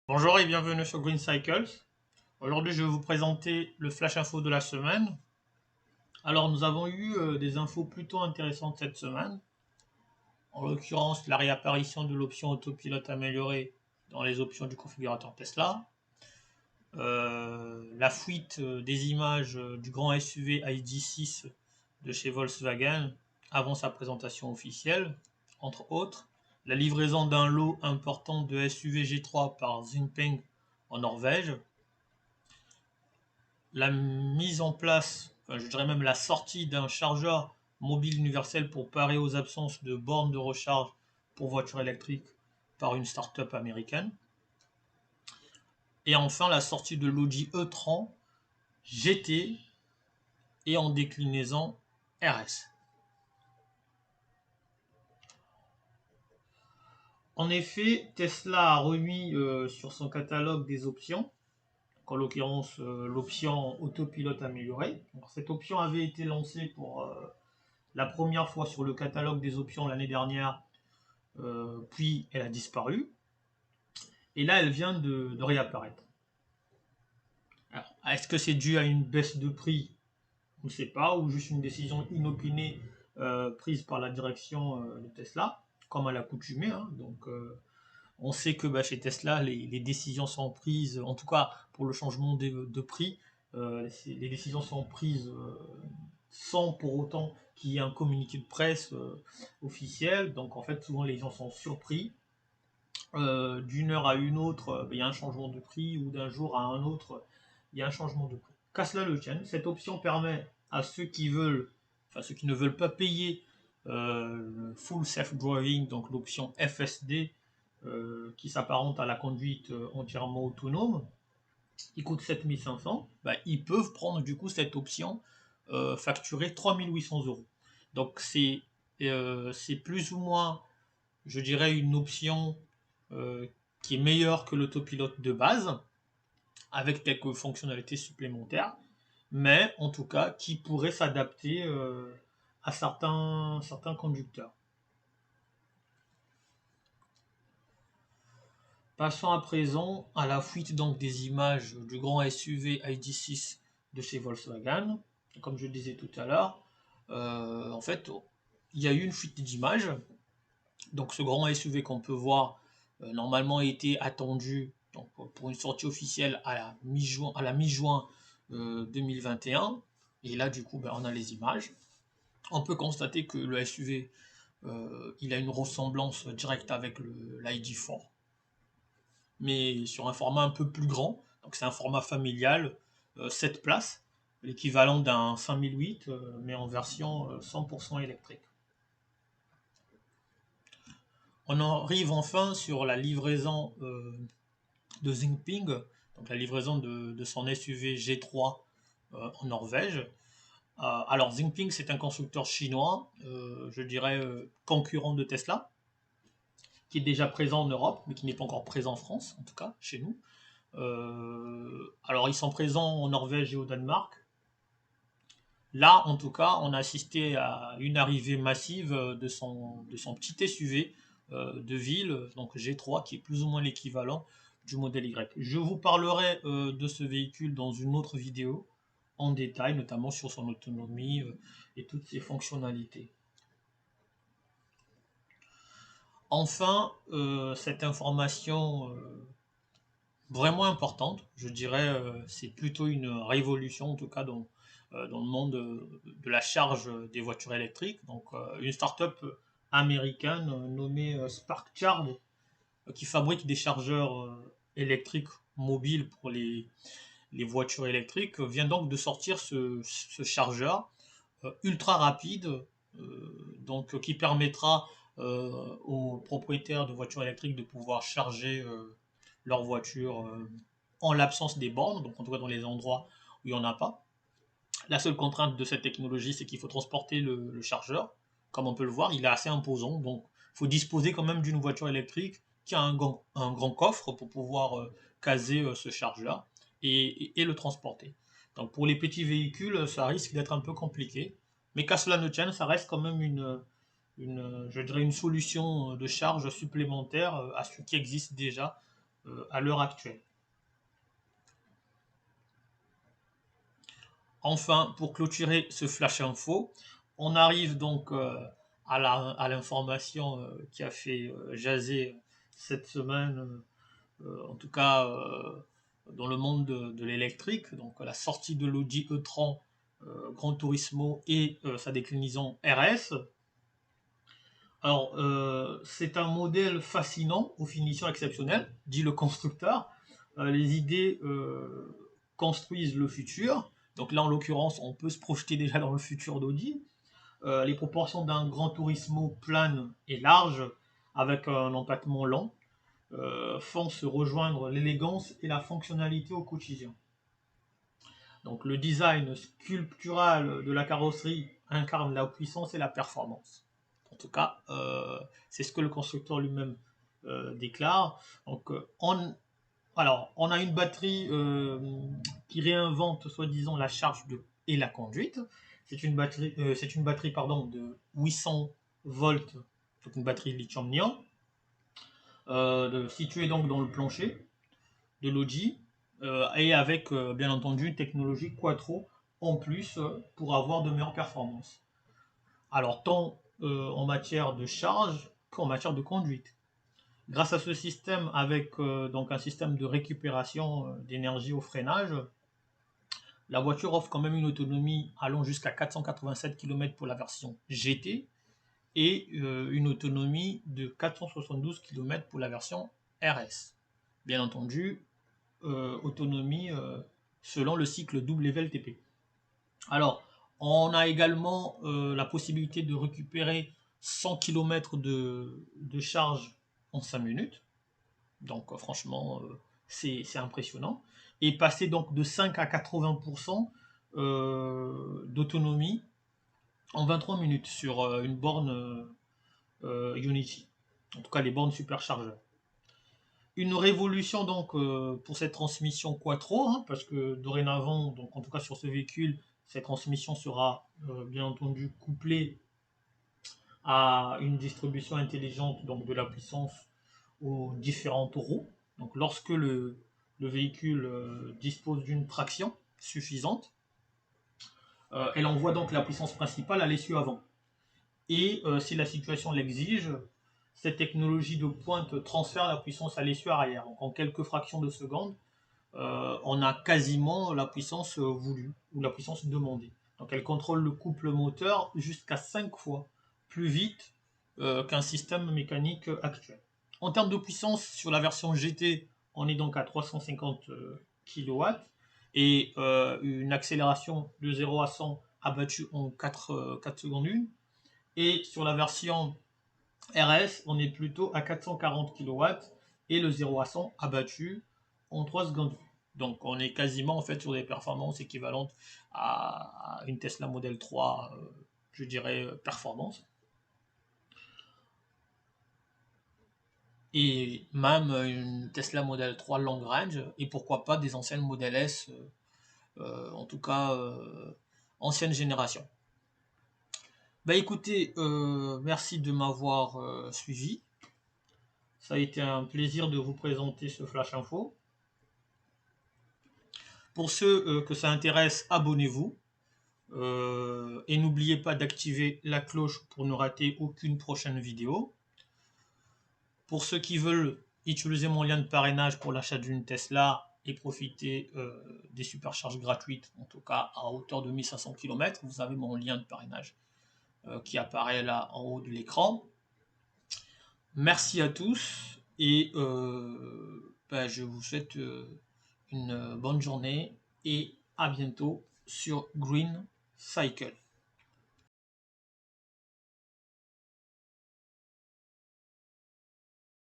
Bonjour et bienvenue sur Green Cycles. Aujourd'hui, je vais vous présenter le flash info de la semaine. Alors, nous avons eu des infos plutôt intéressantes cette semaine. En l'occurrence, la réapparition de l'option autopilote améliorée dans les options du configurateur Tesla. La fuite des images du grand SUV ID.6 de chez Volkswagen avant sa présentation officielle, entre autres. La livraison d'un lot important de SUV G3 par Xinpeng en Norvège. La mise en place, enfin, je dirais même la sortie d'un chargeur mobile universel pour parer aux absences de bornes de recharge pour voitures électriques par une start-up américaine. Et enfin, la sortie de l'Audi e-tron GT et en déclinaison RS. En effet, Tesla a remis sur son catalogue des options, en l'occurrence l'option autopilote améliorée. Donc, cette option avait été lancée pour la première fois sur le catalogue des options l'année dernière, puis elle a disparu. Et là, elle vient de réapparaître. Alors, est-ce que c'est dû à une baisse de prix? On ne sait pas, ou juste une décision inopinée prise par la direction de Tesla, comme à l'accoutumée. Hein. Donc, on sait que chez Tesla, les décisions sont prises, en tout cas pour le changement de prix, les décisions sont prises sans pour autant qu'il y ait un communiqué de presse officiel. Donc en fait, souvent les gens sont surpris. D'une heure à une autre, il y a un changement de prix, ou d'un jour à un autre, il y a un changement de prix. Qu'à cela le tienne, cette option permet à ceux qui veulent, enfin ceux qui ne veulent pas payer le full self-driving, donc l'option FSD, qui s'apparente à la conduite entièrement autonome, qui coûte 7500, ils peuvent prendre du coup cette option facturée 3800 euros. Donc c'est plus ou moins, je dirais, une option qui est meilleure que l'autopilote de base, avec quelques fonctionnalités supplémentaires, mais en tout cas qui pourrait s'adapter à certains conducteurs. Passons à présent à la fuite donc des images du grand SUV ID.6 de chez Volkswagen. Comme je le disais tout à l'heure, en fait, il y a eu une fuite d'images. Donc ce grand SUV qu'on peut voir normalement était attendu donc, pour une sortie officielle à la mi-juin 2021. Et là, du coup, on a les images. On peut constater que le SUV, il a une ressemblance directe avec l'ID4, mais sur un format un peu plus grand. Donc c'est un format familial, 7 places, l'équivalent d'un 5008, mais en version 100% électrique. On arrive enfin sur la livraison de Xinping, donc la livraison de son SUV G3 en Norvège. Alors Xinping, c'est un constructeur chinois, je dirais concurrent de Tesla, qui est déjà présent en Europe, mais qui n'est pas encore présent en France, en tout cas chez nous. Alors ils sont présents en Norvège et au Danemark. Là, en tout cas, on a assisté à une arrivée massive de son petit SUV de ville, donc G3, qui est plus ou moins l'équivalent du modèle Y. Je vous parlerai de ce véhicule dans une autre vidéo en détail, notamment sur son autonomie et toutes ses fonctionnalités. Enfin, cette information vraiment importante, je dirais, c'est plutôt une révolution, en tout cas dans le monde de la charge des voitures électriques. Donc, une start-up américaine nommée Spark Charge, qui fabrique des chargeurs électriques mobiles pour les voitures électriques, vient donc de sortir ce chargeur ultra rapide, donc qui permettra aux propriétaires de voitures électriques de pouvoir charger leur voiture en l'absence des bornes, donc en tout cas dans les endroits où il n'y en a pas. La seule contrainte de cette technologie, c'est qu'il faut transporter le chargeur. Comme on peut le voir, il est assez imposant, donc il faut disposer quand même d'une voiture électrique qui a un grand coffre pour pouvoir caser ce chargeur et le transporter. Donc pour les petits véhicules, ça risque d'être un peu compliqué, mais qu'à cela ne tienne, ça reste quand même je dirais une solution de charge supplémentaire à ce qui existe déjà à l'heure actuelle. Enfin, pour clôturer ce flash info, on arrive donc à l'information qui a fait jaser cette semaine, en tout cas dans le monde de l'électrique, donc la sortie de l'Audi e-tron Gran Turismo et sa déclinaison RS. Alors, c'est un modèle fascinant, aux finitions exceptionnelles, dit le constructeur. Les idées construisent le futur. Donc là, en l'occurrence, on peut se projeter déjà dans le futur d'Audi. Les proportions d'un Gran Turismo plane et large, avec un empattement lent, font se rejoindre l'élégance et la fonctionnalité au quotidien. Donc le design sculptural de la carrosserie incarne la puissance et la performance. En tout cas, c'est ce que le constructeur lui-même déclare. Donc, on a une batterie qui réinvente soi-disant la charge et la conduite. C'est une batterie, de 800 volts, donc une batterie lithium-ion, située donc dans le plancher de l'Audi, et avec bien entendu une technologie Quattro en plus pour avoir de meilleures performances. Alors tant en matière de charge qu'en matière de conduite. Grâce à ce système, avec donc un système de récupération d'énergie au freinage, la voiture offre quand même une autonomie allant jusqu'à 487 km pour la version GT et une autonomie de 472 km pour la version RS. Bien entendu, autonomie selon le cycle WLTP. Alors, on a également la possibilité de récupérer 100 km de charge en 5 minutes. Donc franchement, c'est impressionnant. Et passer donc de 5 à 80% d'autonomie en 23 minutes sur une borne Unity. En tout cas, les bornes superchargeurs. Une révolution donc pour cette transmission Quattro, hein, parce que dorénavant, donc en tout cas sur ce véhicule, cette transmission sera bien entendu couplée à une distribution intelligente donc de la puissance aux différentes roues. Donc lorsque le véhicule dispose d'une traction suffisante, elle envoie donc la puissance principale à l'essieu avant. Et si la situation l'exige, cette technologie de pointe transfère la puissance à l'essieu arrière. Donc en quelques fractions de secondes, on a quasiment la puissance voulue ou la puissance demandée. Donc elle contrôle le couple moteur jusqu'à 5 fois plus vite qu'un système mécanique actuel. En termes de puissance, sur la version GT, on est donc à 350 kW et une accélération de 0 à 100 abattue en 4 secondes 1. Et sur la version RS, on est plutôt à 440 kW et le 0 à 100 abattu en 3 secondes. Donc on est quasiment en fait sur des performances équivalentes à une Tesla Model 3, je dirais, performance. Et même une Tesla Model 3 long range, et pourquoi pas des anciennes Model S, en tout cas ancienne génération. Bah écoutez, merci de m'avoir suivi. Ça a été un plaisir de vous présenter ce Flash Info. Pour ceux que ça intéresse, abonnez-vous. Et n'oubliez pas d'activer la cloche pour ne rater aucune prochaine vidéo. Pour ceux qui veulent utiliser mon lien de parrainage pour l'achat d'une Tesla et profiter des supercharges gratuites, en tout cas à hauteur de 1500 km, vous avez mon lien de parrainage qui apparaît là en haut de l'écran. Merci à tous et je vous souhaite une bonne journée et à bientôt sur Green Cycle.